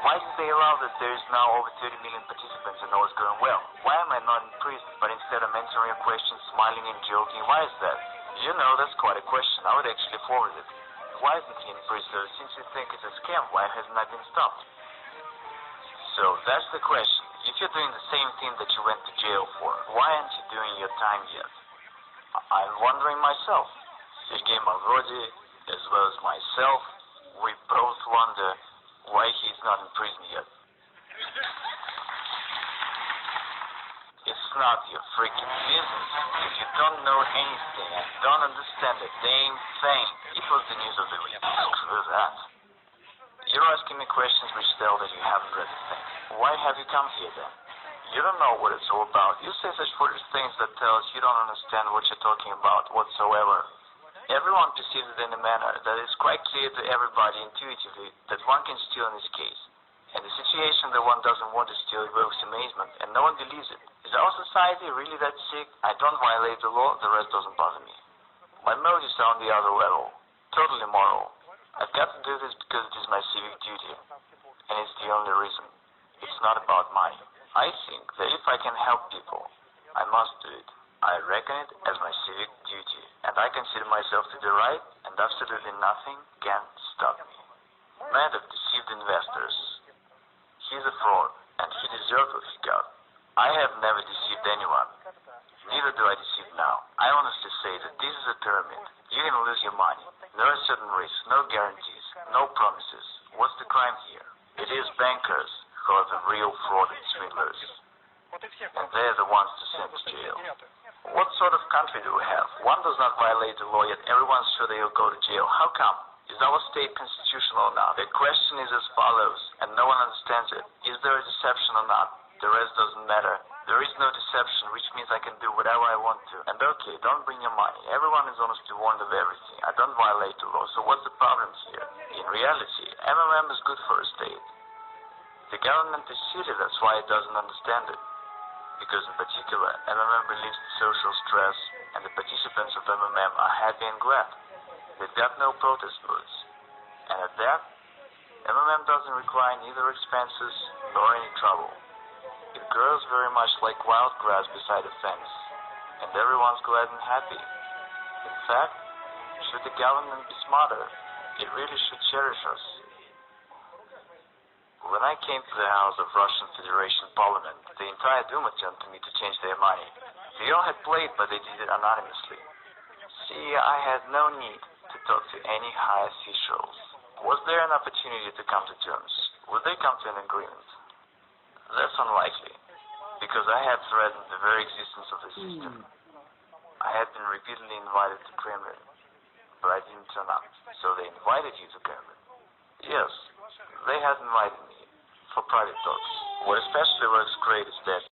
Why did they allow that there is now over 30 million participants and all is going well? Why am I not in prison, but instead I'm answering your questions, smiling and joking? Why is that? You know, that's quite a question. I would actually forward it. Why isn't he in prison? Since you think it's a scam, why hasn't I been stopped? So, that's the question. If you're doing the same thing that you went to jail for, why aren't you doing your time yet? I'm wondering myself. SERGEY MAVRODI, as well as myself, we both wonder why he's not in prison yet. It's not your freaking business. If you don't know anything and don't understand a damn thing, it was the news of the week. Screw that. You're asking me questions which tell that you haven't read the thing. Why have you come here then? You don't know what it's all about. You say such foolish things that tells you don't understand what you're talking about whatsoever. Everyone perceives it in a manner that is quite clear to everybody intuitively that one can steal in this case. And the situation that one doesn't want to steal evokes amazement, and no one believes it. Is our society really that sick? I don't violate the law, the rest doesn't bother me. My motives are on the other level, totally moral. I've got to do this because it is my civic duty, and it's the only reason. It's not about money. I think that if I can help people, I must do it. I reckon it as my civic duty, and I consider myself to be right, and absolutely nothing can stop me. Man of deceived investors. He's a fraud, and he deserved what he got. I have never deceived anyone. Neither do I deceive now. I honestly say that this is a pyramid. You can lose your money. There are certain risks, no guarantees, no promises. What's the crime here? It is bankers who are the real fraud and swindlers. And they're the ones to send to jail. What sort of country do we have? One does not violate the law, yet everyone's sure they'll go to jail. How come? Is our state constitutional or not? The question is as follows, and no one understands it. Is there a deception or not? The rest doesn't matter. There is no deception, which means I can do whatever I want to. And okay, don't bring your money. Everyone is honestly warned of everything. I don't violate the law, so what's the problem here? In reality, MMM is good for a state. The government is silly, that's why it doesn't understand it. Because in particular, MMM relieves the social stress, and the participants of MMM are happy and glad. They've got no protest moods. And at that, MMM doesn't require neither expenses nor any trouble. It grows very much like wild grass beside a fence, and everyone's glad and happy. In fact, should the government be smarter, it really should cherish us. When I came to the house of Russian Federation Parliament, the entire Duma turned to me to change their money. They all had played, but they did it anonymously. See, I had no need to talk to any high officials. Was there an opportunity to come to terms? Would they come to an agreement? That's unlikely, because I had threatened the very existence of the system. I had been repeatedly invited to Kremlin, but I didn't turn up. So they invited you to Kremlin? Yes, they had invited me for private talks. What especially was great is that